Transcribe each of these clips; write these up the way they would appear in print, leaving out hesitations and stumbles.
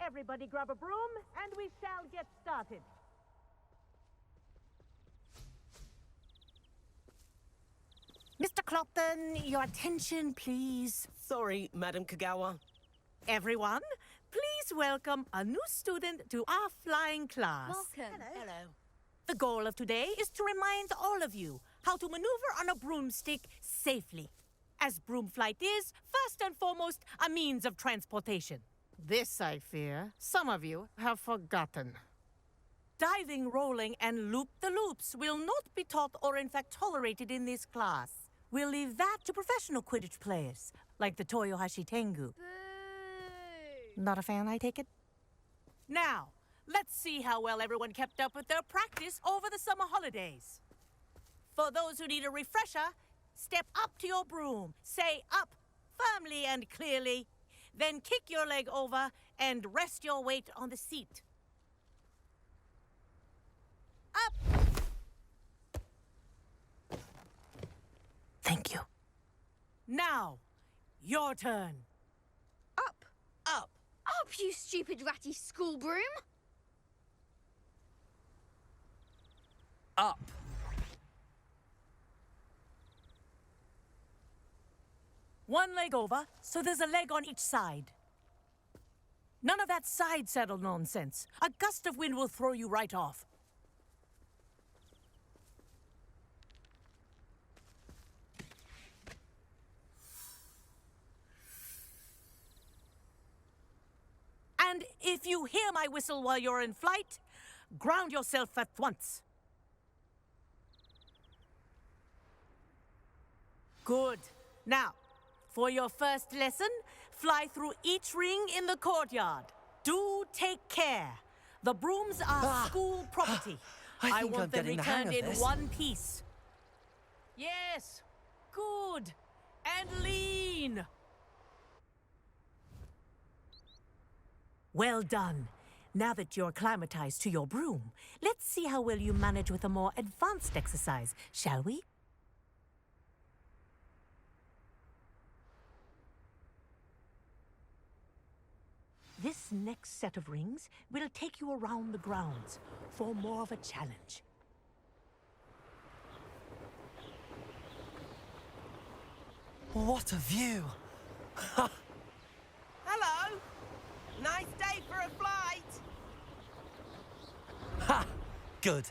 Everybody grab a broom, and we shall get started. Mr. Clopton, your attention, please. Sorry, Madam Kagawa. Everyone, please welcome a new student to our flying class. Welcome. Hello. The goal of today is to remind all of you how to maneuver on a broomstick safely. As broom flight is, first and foremost, a means of transportation. This, I fear, some of you have forgotten. Diving, rolling, and loop-the-loops will not be taught or in fact tolerated in this class. We'll leave that to professional Quidditch players, like the Toyohashi Tengu. Boo! Not a fan, I take it? Now, let's see how well everyone kept up with their practice over the summer holidays. For those who need a refresher, step up to your broom, say up firmly and clearly, then kick your leg over and rest your weight on the seat. Up! Thank you. Now, your turn. Up! Up. Up, you stupid ratty school broom! Up. One leg over, so there's a leg on each side. None of that side saddle nonsense. A gust of wind will throw you right off. And if you hear my whistle while you're in flight, ground yourself at once. Good. Now, for your first lesson, fly through each ring in the courtyard. Do take care. The brooms are school property. I think want I'm them getting the hang returned of in this. one piece. Yes. Good. And lean. Well done. Now that you're acclimatized to your broom, let's see how well you manage with a more advanced exercise, shall we? This next set of rings will take you around the grounds for more of a challenge. What a view! Hello! Nice day for a flight! Ha! Good.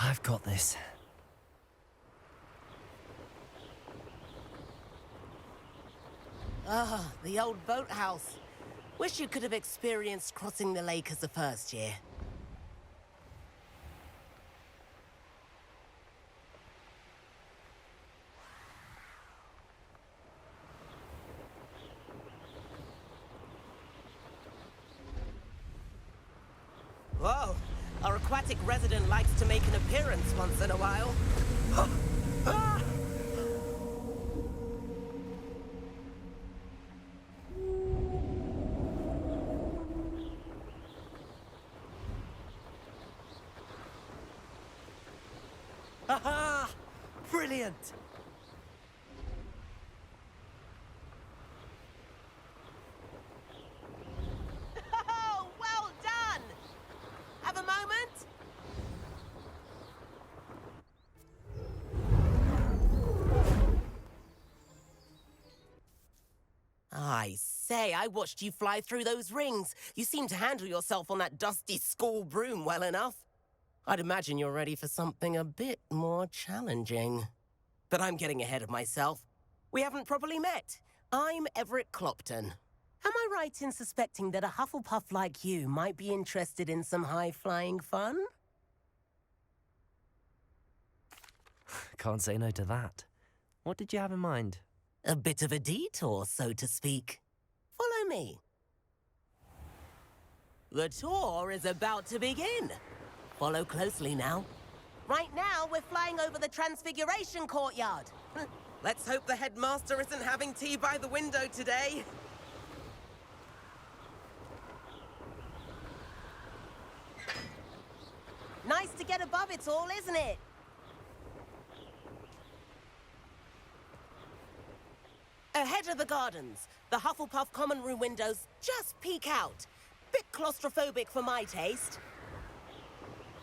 I've got this. Ah, the old boathouse. Wish you could have experienced crossing the lake as a first year. Whoa, our aquatic resident likes to make an appearance once in a while. Ah! Aha! Brilliant! Oh, well done! Have a moment? I say, I watched you fly through those rings. You seem to handle yourself on that dusty school broom well enough. I'd imagine you're ready for something a bit more challenging. But I'm getting ahead of myself. We haven't properly met. I'm Everett Clopton. Am I right in suspecting that a Hufflepuff like you might be interested in some high-flying fun? Can't say no to that. What did you have in mind? A bit of a detour, so to speak. Follow me. The tour is about to begin. Follow closely now. Right now, we're flying over the Transfiguration Courtyard. Let's hope the headmaster isn't having tea by the window today. Nice to get above it all, isn't it? Ahead of the gardens, the Hufflepuff common room windows just peek out. Bit claustrophobic for my taste.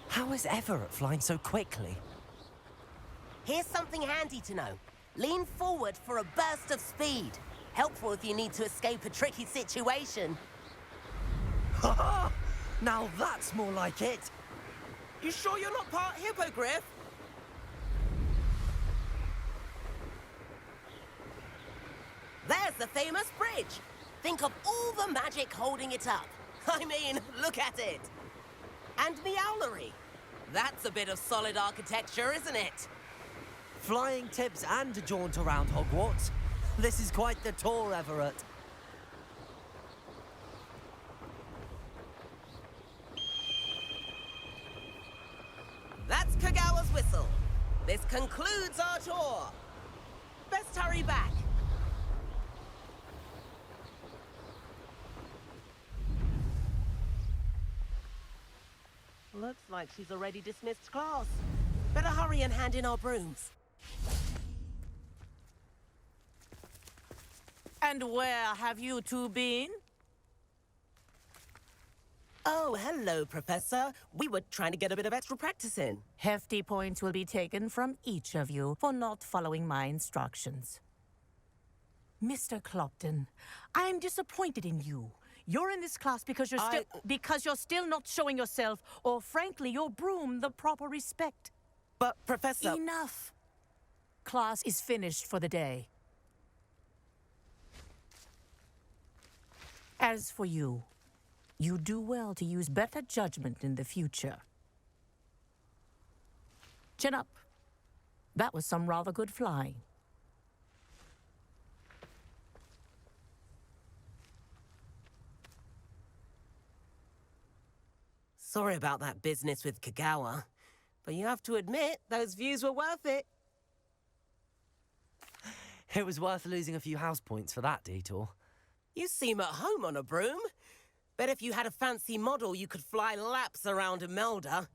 How is Everett flying so quickly? Here's something handy to know. Lean forward for a burst of speed. Helpful if you need to escape a tricky situation. Now that's more like it. You sure you're not part hippogriff? There's the famous bridge. Think of all the magic holding it up. I mean, look at it. And Meowlery. That's a bit of solid architecture, isn't it? Flying tips and a jaunt around Hogwarts. This is quite the tour, Everett. That's Kagawa's whistle. This concludes our tour. Best hurry back. Looks like she's already dismissed class. Better hurry and hand in our brooms. And where have you two been? Oh, hello, Professor. We were trying to get a bit of extra practice in. Hefty points will be taken from each of you for not following my instructions. Mr. Clopton, I'm disappointed in you. You're in this class because you're still not showing yourself, or frankly, your broom, the proper respect. But, Professor... Enough. Class is finished for the day. As for you, you do well to use better judgment in the future. Chin up. That was some rather good flying. Sorry about that business with Kagawa, but you have to admit, those views were worth it. It was worth losing a few house points for that detour. You seem at home on a broom. Bet if you had a fancy model, you could fly laps around Imelda.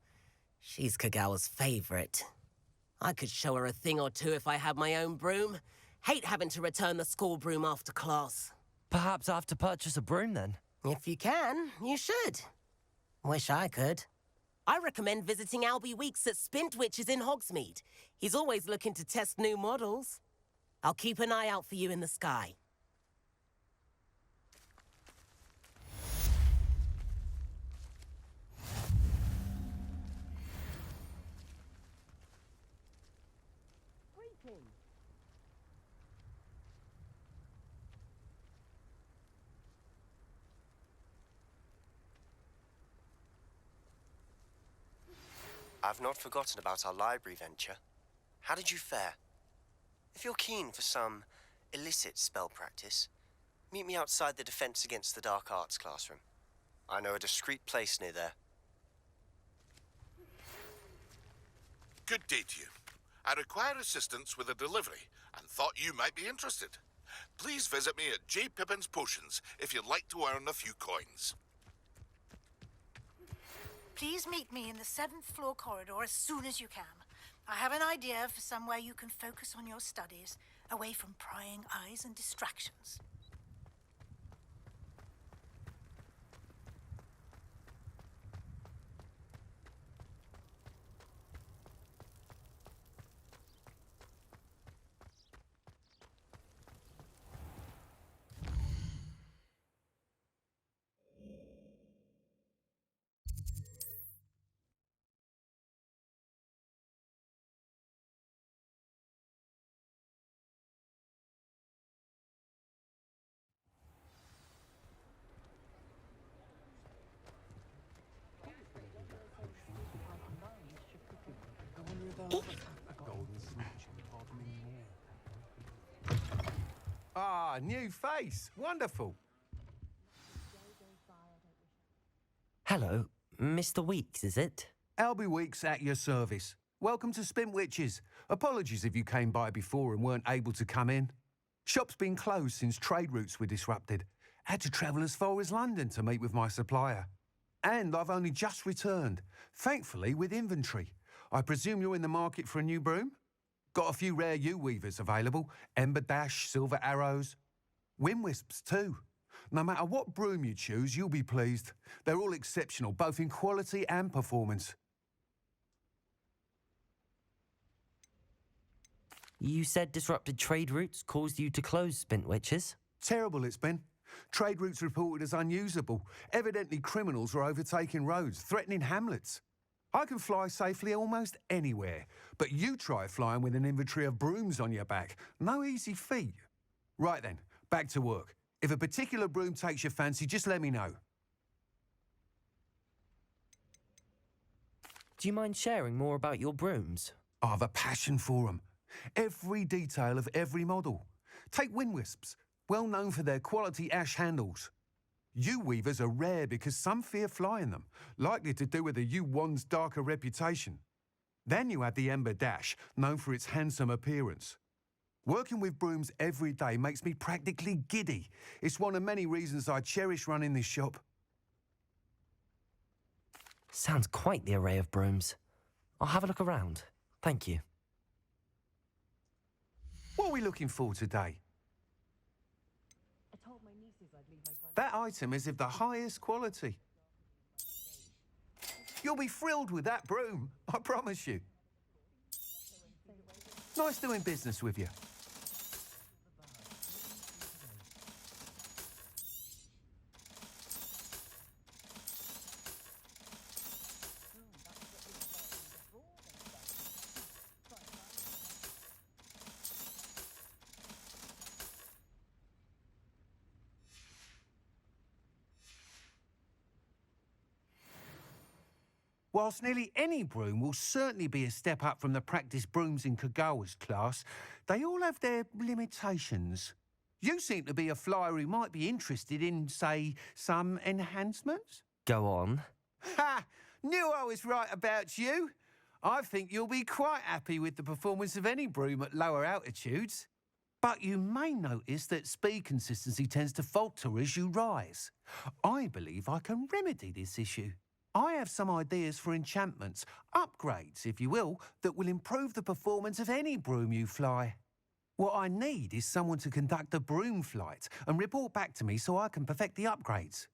She's Kagawa's favorite. I could show her a thing or two if I had my own broom. Hate having to return the school broom after class. Perhaps I have to purchase a broom then. If you can, you should. Wish I could. I recommend visiting Albie Weeks at Spintwitches in Hogsmeade. He's always looking to test new models. I'll keep an eye out for you in the sky. I've not forgotten about our library venture. How did you fare? If you're keen for some illicit spell practice, meet me outside the Defense Against the Dark Arts classroom. I know a discreet place near there. Good day to you. I require assistance with a delivery and thought you might be interested. Please visit me at J. Pippin's Potions if you'd like to earn a few coins. Please meet me in the 7th floor corridor as soon as you can. I have an idea for somewhere you can focus on your studies, away from prying eyes and distractions. Ah, new face. Wonderful. Hello, Mr. Weeks, is it? Albie Weeks at your service. Welcome to Spintwitches. Apologies if you came by before and weren't able to come in. Shop's been closed since trade routes were disrupted. Had to travel as far as London to meet with my supplier. And I've only just returned, thankfully with inventory. I presume you're in the market for a new broom? Got a few rare yew weavers available. Ember Dash, Silver Arrows. Wind Wisps too. No matter what broom you choose, you'll be pleased. They're all exceptional, both in quality and performance. You said disrupted trade routes caused you to close Spintwitches? Terrible it's been. Trade routes reported as unusable. Evidently criminals were overtaking roads, threatening hamlets. I can fly safely almost anywhere, but you try flying with an inventory of brooms on your back. No easy feat. Right then, back to work. If a particular broom takes your fancy, just let me know. Do you mind sharing more about your brooms? I've a passion for them. Every detail of every model. Take wind wisps, well known for their quality ash handles. Yew weavers are rare because some fear flying them, likely to do with the yew wand's darker reputation. Then you have the Ember Dash, known for its handsome appearance. Working with brooms every day makes me practically giddy. It's one of many reasons I cherish running this shop. Sounds quite the array of brooms. I'll have a look around. Thank you. What are we looking for today? That item is of the highest quality. You'll be thrilled with that broom, I promise you. Nice doing business with you. Whilst nearly any broom will certainly be a step up from the practice brooms in Kagawa's class, they all have their limitations. You seem to be a flyer who might be interested in, say, some enhancements? Go on. Ha! Knew I was right about you. I think you'll be quite happy with the performance of any broom at lower altitudes. But you may notice that speed consistency tends to falter as you rise. I believe I can remedy this issue. I have some ideas for enchantments, upgrades, if you will, that will improve the performance of any broom you fly. What I need is someone to conduct a broom flight and report back to me so I can perfect the upgrades.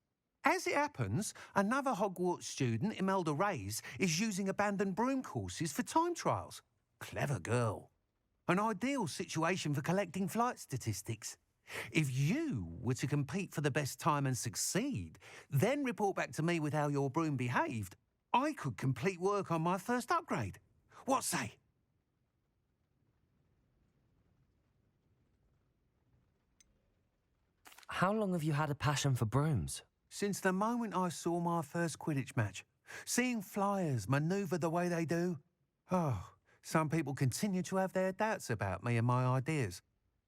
As it happens, another Hogwarts student, Imelda Reyes, is using abandoned broom courses for time trials. Clever girl. An ideal situation for collecting flight statistics. If you were to compete for the best time and succeed, then report back to me with how your broom behaved, I could complete work on my first upgrade. What say? How long have you had a passion for brooms? Since the moment I saw my first Quidditch match. Seeing flyers manoeuvre the way they do. Oh, some people continue to have their doubts about me and my ideas.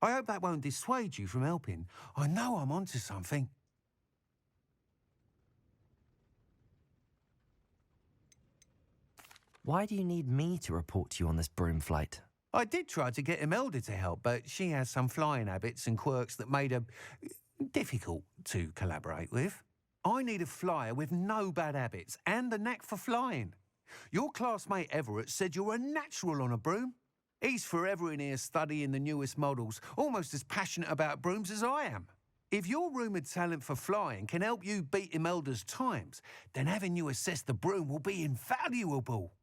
I hope that won't dissuade you from helping. I know I'm onto something. Why do you need me to report to you on this broom flight? I did try to get Imelda to help, but she has some flying habits and quirks that made her difficult to collaborate with. I need a flyer with no bad habits and the knack for flying. Your classmate Everett said you're a natural on a broom. He's forever in here studying the newest models, almost as passionate about brooms as I am. If your rumoured talent for flying can help you beat Imelda's times, then having you assess the broom will be invaluable.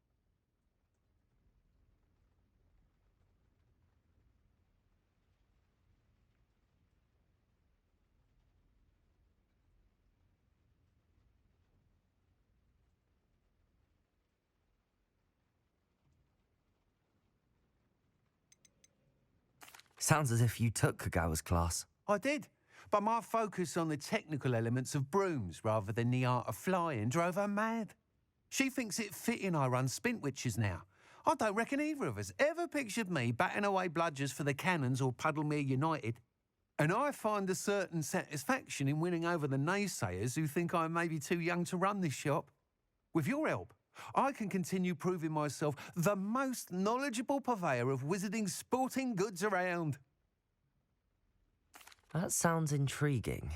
Sounds as if you took Kagawa's class. I did, but my focus on the technical elements of brooms rather than the art of flying drove her mad. She thinks it fitting I run Spintwitches now. I don't reckon either of us ever pictured me batting away bludgers for the Cannons or Puddlemere United. And I find a certain satisfaction in winning over the naysayers who think I'm maybe too young to run this shop. With your help, I can continue proving myself the most knowledgeable purveyor of wizarding sporting goods around. That sounds intriguing.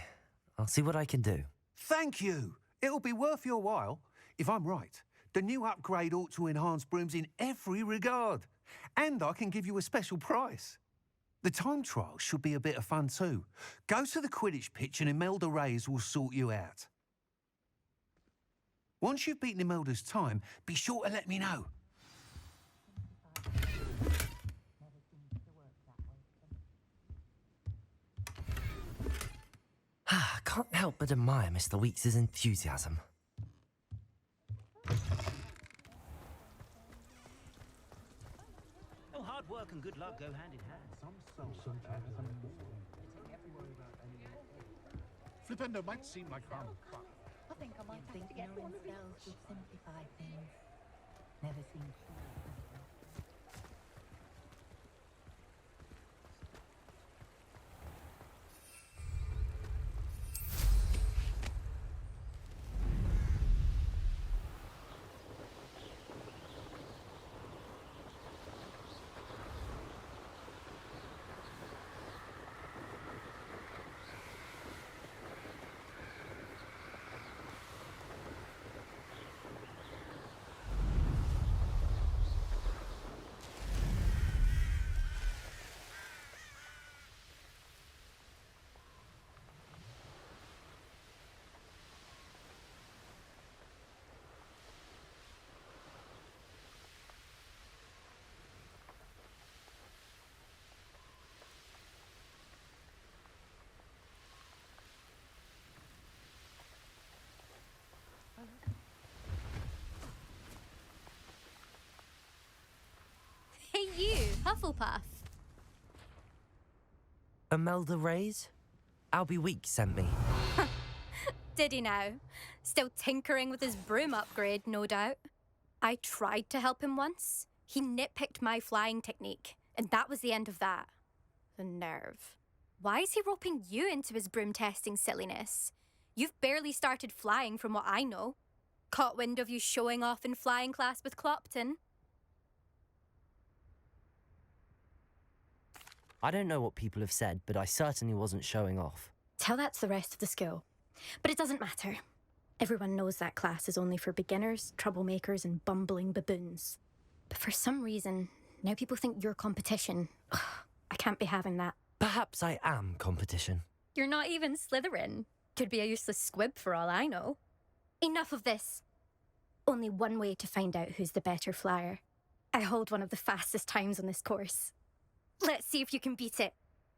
I'll see what I can do. Thank you. It'll be worth your while. If I'm right, the new upgrade ought to enhance brooms in every regard. And I can give you a special price. The time trial should be a bit of fun too. Go to the Quidditch pitch and Imelda Reyes will sort you out. Once you've beaten Imelda's time, be sure to let me know. I can't help but admire Mr. Weeks' enthusiasm. Oh, hard work and good luck go hand in hand. Flipendo might seem like fun. I think I might have to get one of those. Would simplify things. Never seemed Hey you, Hufflepuff. Imelda Reyes? Albie Weeks sent me. Did he now? Still tinkering with his broom upgrade, no doubt. I tried to help him once. He nitpicked my flying technique, and that was the end of that. The nerve. Why is he roping you into his broom testing silliness? You've barely started flying from what I know. Caught wind of you showing off in flying class with Clopton. I don't know what people have said, but I certainly wasn't showing off. Tell that to the rest of the school. But it doesn't matter. Everyone knows that class is only for beginners, troublemakers, and bumbling baboons. But for some reason, now people think you're competition. Ugh, I can't be having that. Perhaps I am competition. You're not even Slytherin. Could be a useless squib for all I know. Enough of this. Only one way to find out who's the better flyer. I hold one of the fastest times on this course. Let's see if you can beat it.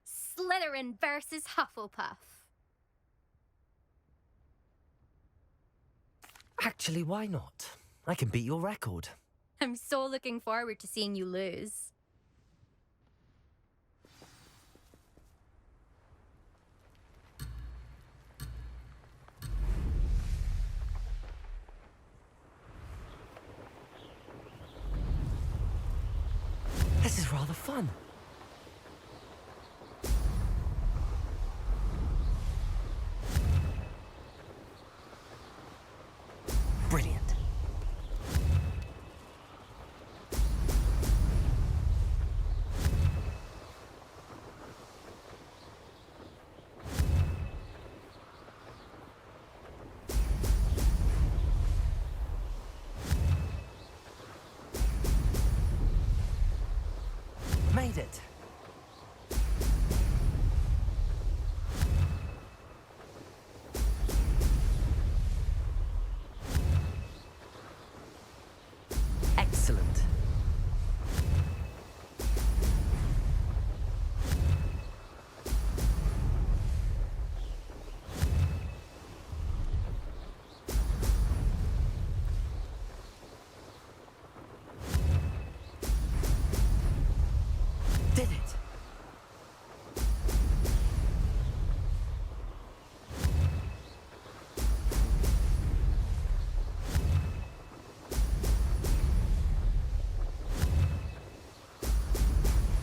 Slytherin versus Hufflepuff. Actually, why not? I can beat your record. I'm so looking forward to seeing you lose. This is rather fun. Brilliant. Made it. Excellent. Did it.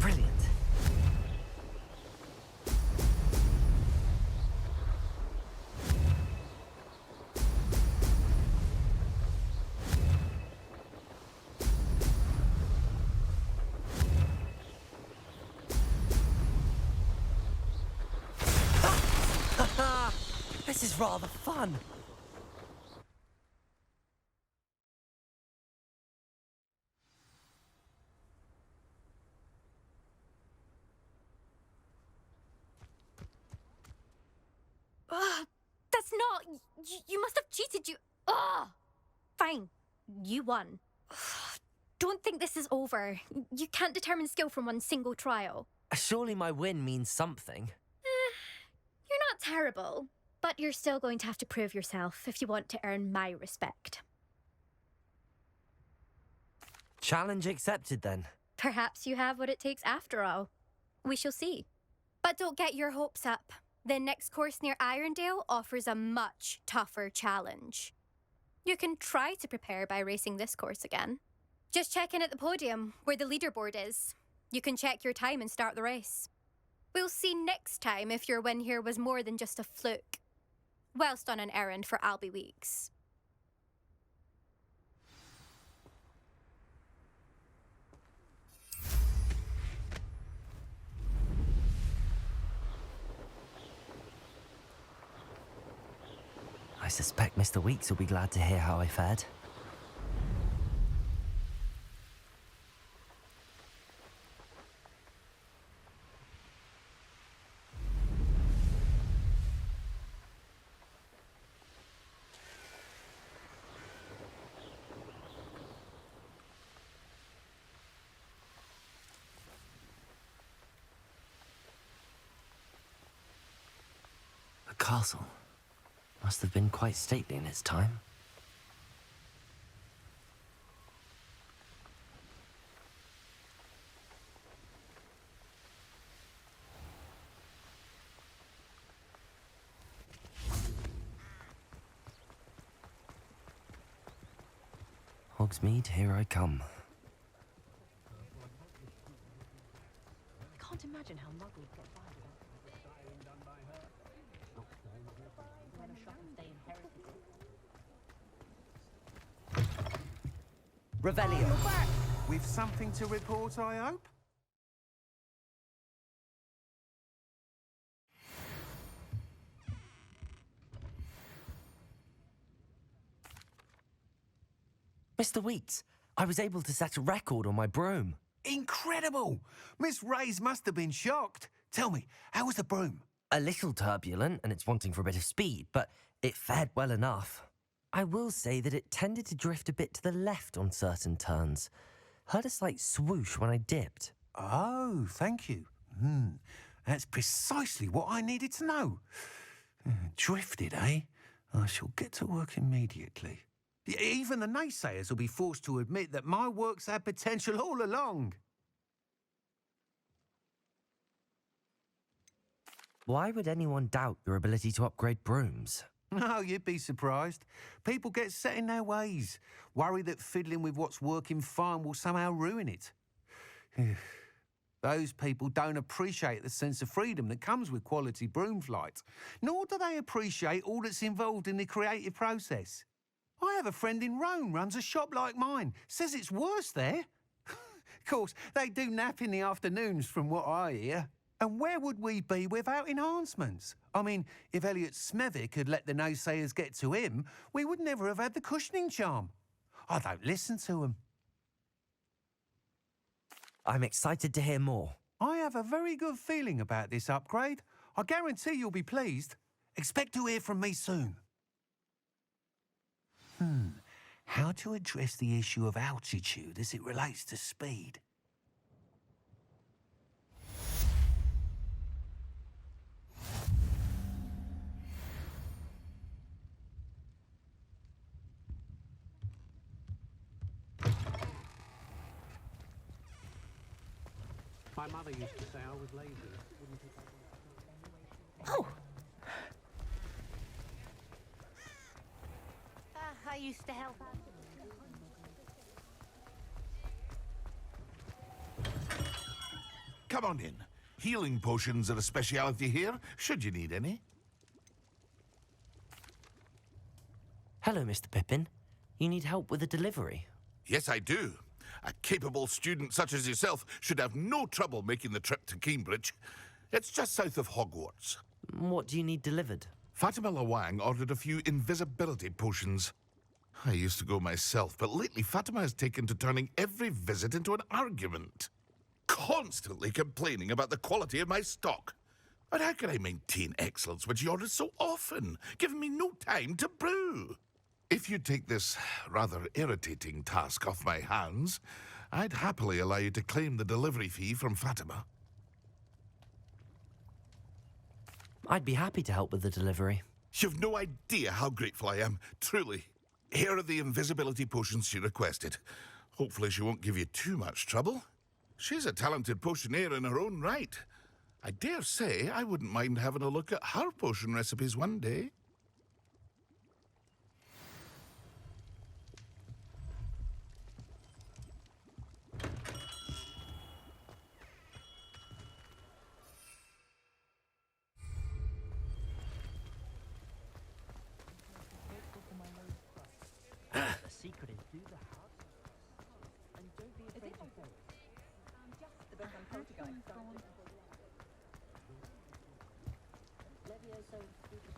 Brilliant. This is rather fun. That's not... You must have cheated, you... Ugh! Fine. You won. Don't think this is over. You can't determine skill from one single trial. Surely my win means something. You're not terrible, but you're still going to have to prove yourself if you want to earn my respect. Challenge accepted, then. Perhaps you have what it takes after all. We shall see. But don't get your hopes up. The next course near Irondale offers a much tougher challenge. You can try to prepare by racing this course again. Just check in at the podium, where the leaderboard is. You can check your time and start the race. We'll see next time if your win here was more than just a fluke. Whilst on an errand for Albie Weeks. I suspect Mr. Weeks will be glad to hear how I fared. The castle must have been quite stately in its time. Hogsmeade, here I come. I can't imagine how muggles get by without Revelio. With something to report, I hope? Mr. Weeks, I was able to set a record on my broom. Incredible! Miss Reyes must have been shocked. Tell me, how was the broom? A little turbulent, and it's wanting for a bit of speed, but it fared well enough. I will say that it tended to drift a bit to the left on certain turns. Heard a slight swoosh when I dipped. Oh, thank you. That's precisely what I needed to know. Drifted, eh? I shall get to work immediately. Even the naysayers will be forced to admit that my work's had potential all along. Why would anyone doubt your ability to upgrade brooms? No, you'd be surprised. People get set in their ways, worry that fiddling with what's working fine will somehow ruin it. Those people don't appreciate the sense of freedom that comes with quality broom flight, nor do they appreciate all that's involved in the creative process. I have a friend in Rome runs a shop like mine, says it's worse there. Of course, they do nap in the afternoons from what I hear. And where would we be without enhancements? I mean, if Elliot Smethwick had let the naysayers get to him, we would never have had the cushioning charm. I don't listen to them. I'm excited to hear more. I have a very good feeling about this upgrade. I guarantee you'll be pleased. Expect to hear from me soon. How to address the issue of altitude as it relates to speed? My mother used to say I was lazy. Oh! I used to help out. Come on in. Healing potions are a speciality here, should you need any. Hello, Mr. Pippin. You need help with a delivery? Yes, I do. A capable student such as yourself should have no trouble making the trip to Cambridge. It's just south of Hogwarts. What do you need delivered? Fatima Lawang ordered a few invisibility potions. I used to go myself, but lately Fatima has taken to turning every visit into an argument. Constantly complaining about the quality of my stock. But how can I maintain excellence when she orders so often, giving me no time to brew? If you take this rather irritating task off my hands, I'd happily allow you to claim the delivery fee from Fatima. I'd be happy to help with the delivery. You've no idea how grateful I am, truly. Here are the invisibility potions she requested. Hopefully she won't give you too much trouble. She's a talented potioneer in her own right. I dare say I wouldn't mind having a look at her potion recipes one day. The secret is do the hard and don't be afraid to fail. The book on poltergeist. Levioso stupid.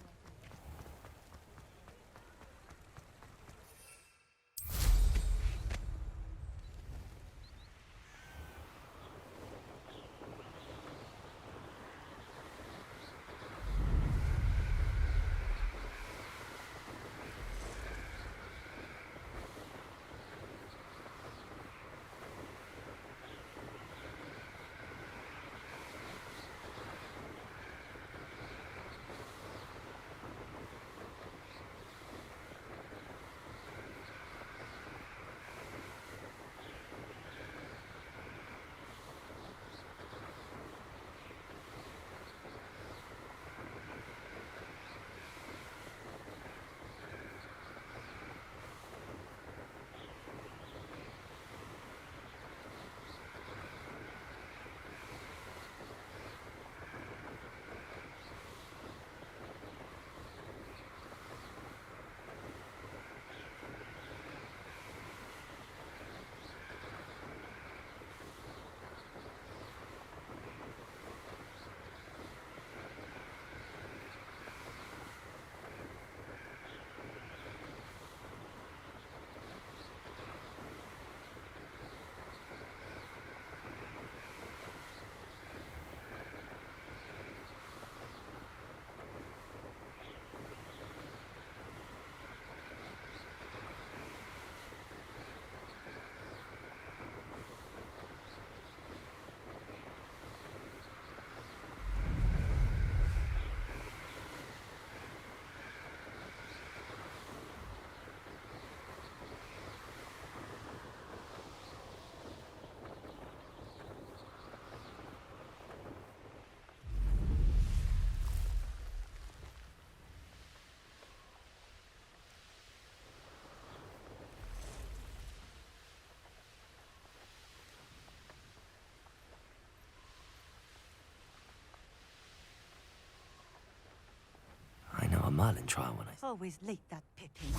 I know a Merlin trial when I... Always late, that Pippin.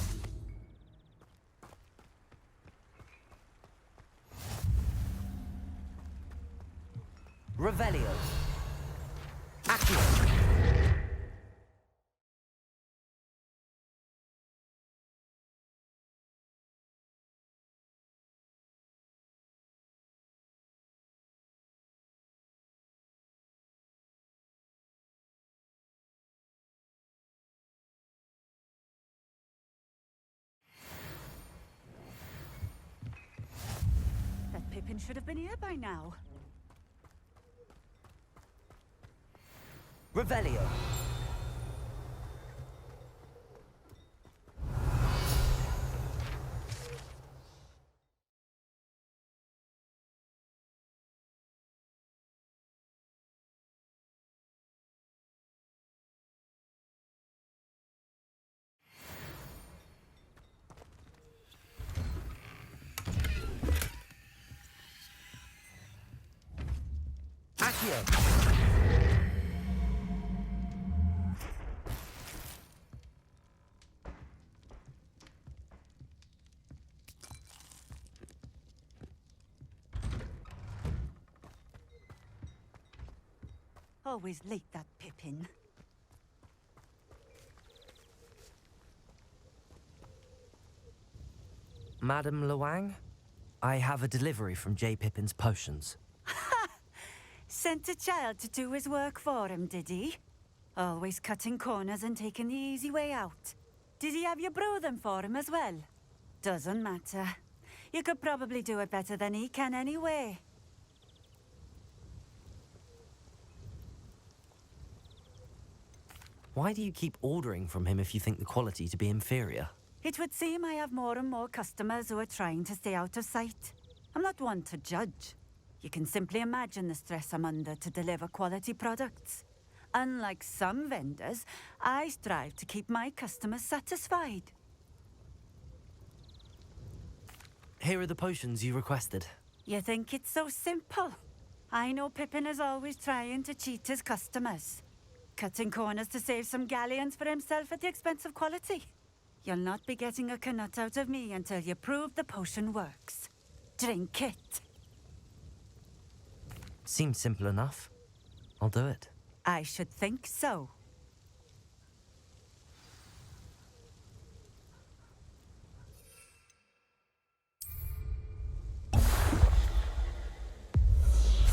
Revelio. Accio. That Pippin should have been here by now. Revelio. Accio. Always late, that Pippin. Madame Luang, I have a delivery from J. Pippin's Potions. Sent a child to do his work for him, did he? Always cutting corners and taking the easy way out. Did he have you brew them for him as well? Doesn't matter. You could probably do it better than he can anyway. Why do you keep ordering from him if you think the quality to be inferior? It would seem I have more and more customers who are trying to stay out of sight. I'm not one to judge. You can simply imagine the stress I'm under to deliver quality products. Unlike some vendors, I strive to keep my customers satisfied. Here are the potions you requested. You think it's so simple? I know Pippin is always trying to cheat his customers. Cutting corners to save some galleons for himself at the expense of quality. You'll not be getting a canut out of me until you prove the potion works. Drink it. Seems simple enough. I'll do it. I should think so.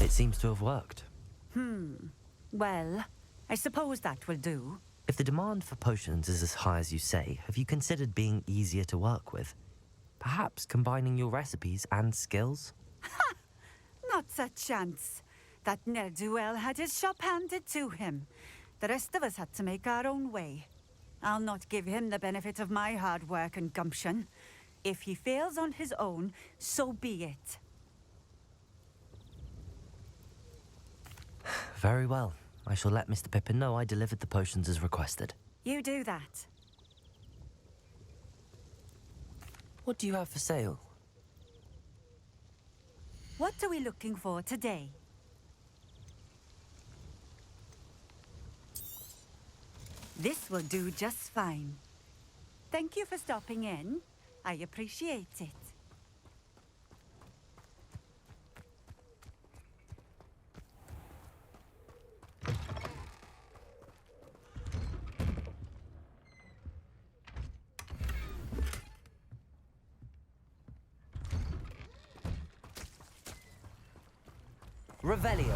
It seems to have worked. Well, I suppose that will do. If the demand for potions is as high as you say, have you considered being easier to work with? Perhaps combining your recipes and skills? Not a chance. That ne'er-do-well had his shop handed to him. The rest of us had to make our own way. I'll not give him the benefit of my hard work and gumption. If he fails on his own, so be it. Very well. I shall let Mr. Pippin know I delivered the potions as requested. You do that. What do you have for sale? What are we looking for today? This will do just fine. Thank you for stopping in. I appreciate it. Revelio.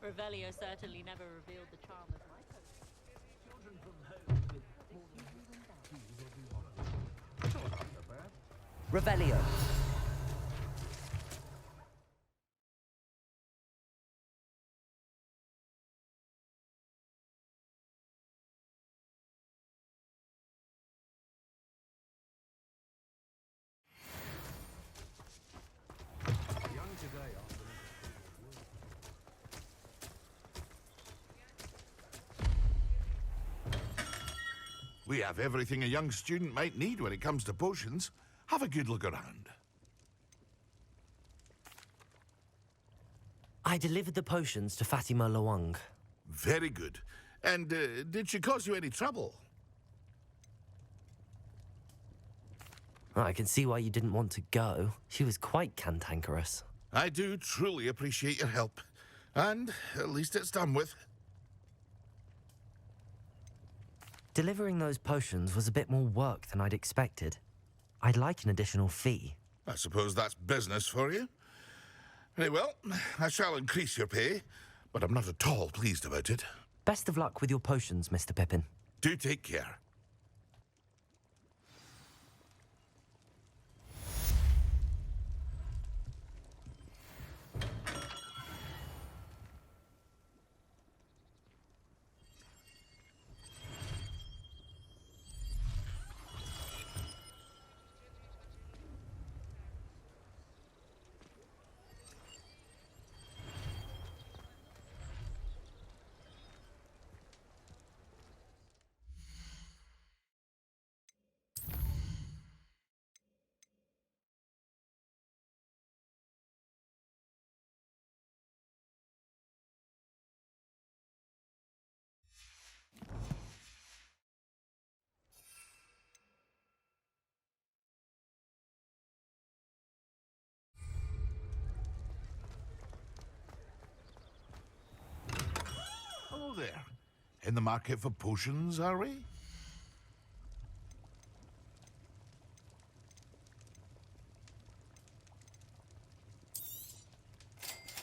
Revelio certainly never revealed the charm of my potion. Children from home with more than Revelio. We have everything a young student might need when it comes to potions. Have a good look around. I delivered the potions to Fatima Lawang. Very good. And did she cause you any trouble? I can see why you didn't want to go. She was quite cantankerous. I do truly appreciate your help. And at least it's done with. Delivering those potions was a bit more work than I'd expected. I'd like an additional fee. I suppose that's business for you. Very well, I shall increase your pay, but I'm not at all pleased about it. Best of luck with your potions, Mr. Pippin. Do take care. Hello there. In the market for potions, are we?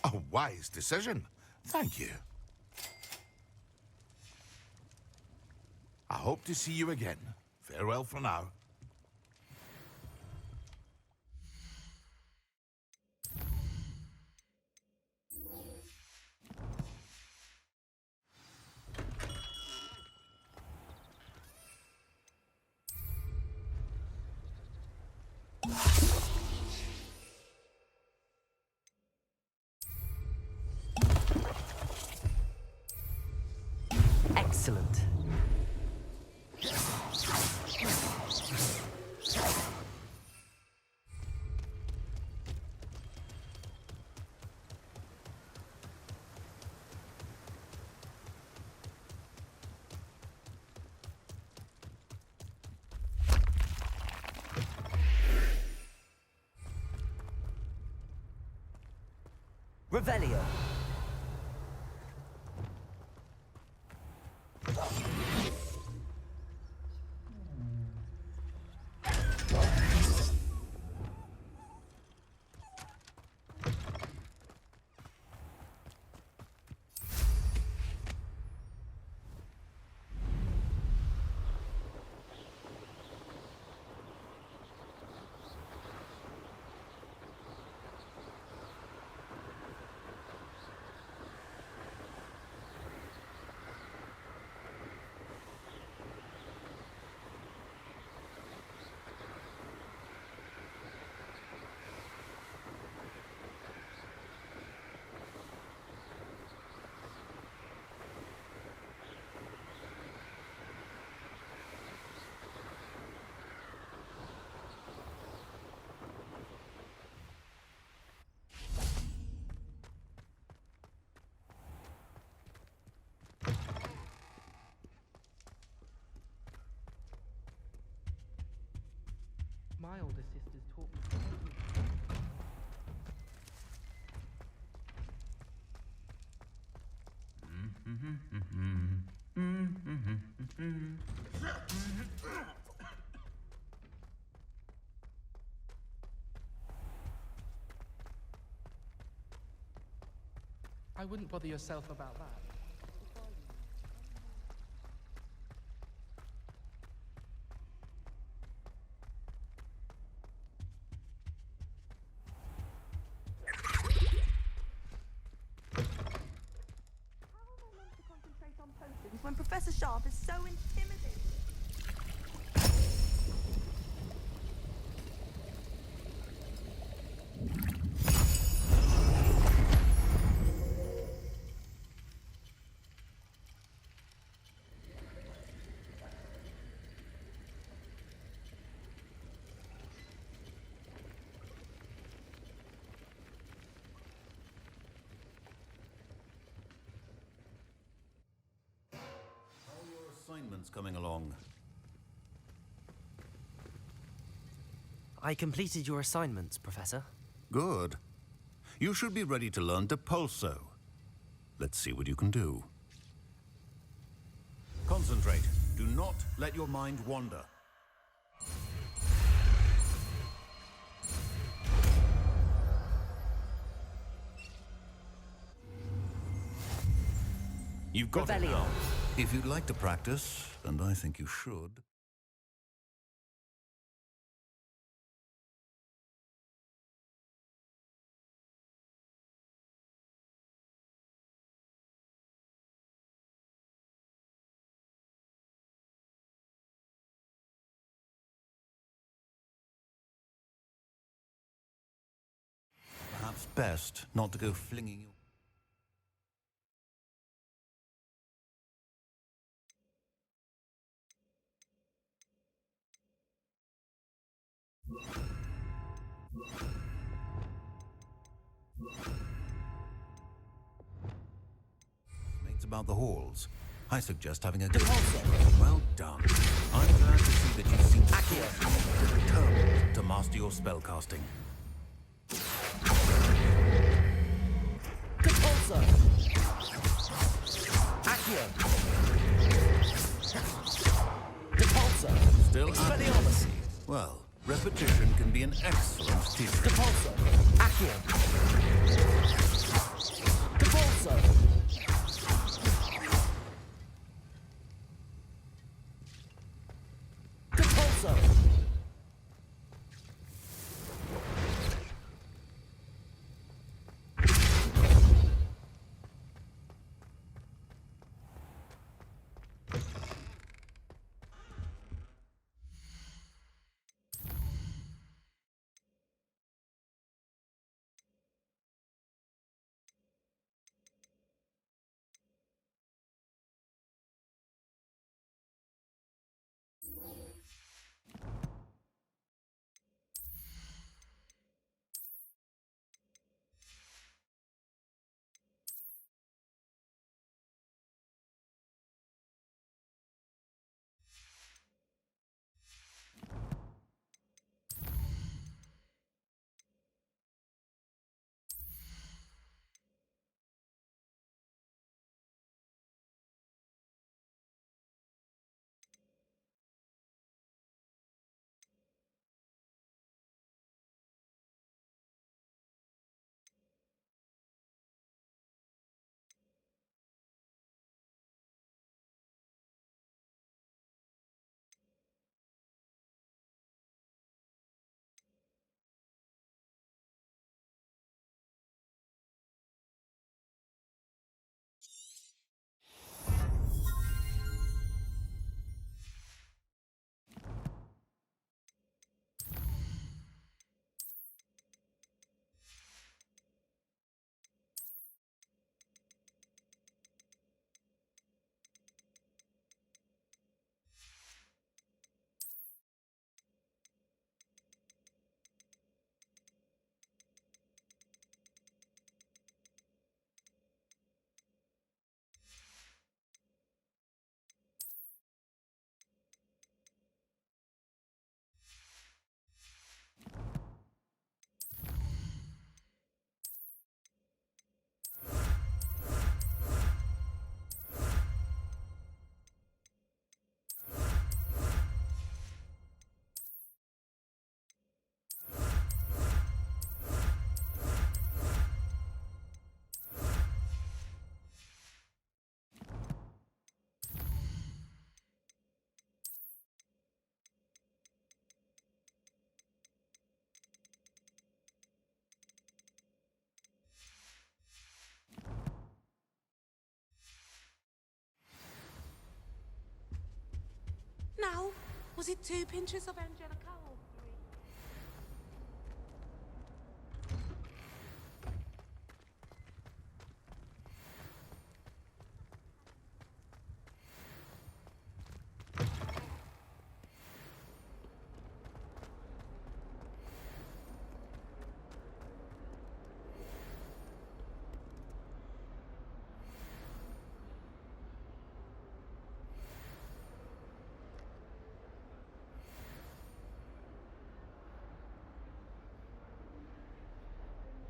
A wise decision. Thank you. I hope to see you again. Farewell for now. Excellent. Revelio. My older sisters taught me. I I wouldn't bother yourself about that. When Professor Sharp is so intimidating. Assignments coming along. I completed your assignments, Professor. Good. You should be ready to learn Depulso. Let's see what you can do. Concentrate. Do not let your mind wander. You've got it now. If you'd like to practice, and I think you should. Perhaps best not to go flinging your... Mates about the halls. I suggest having a go. Well done. I'm glad to see that you seem determined to master your spellcasting. Depulso! Accio! Depulso! Still Expelliarmus! Well, repetition can be an excellent teacher. Depulso! Accio! Depulso! Depulso! Was it 2 pinches of Angelica?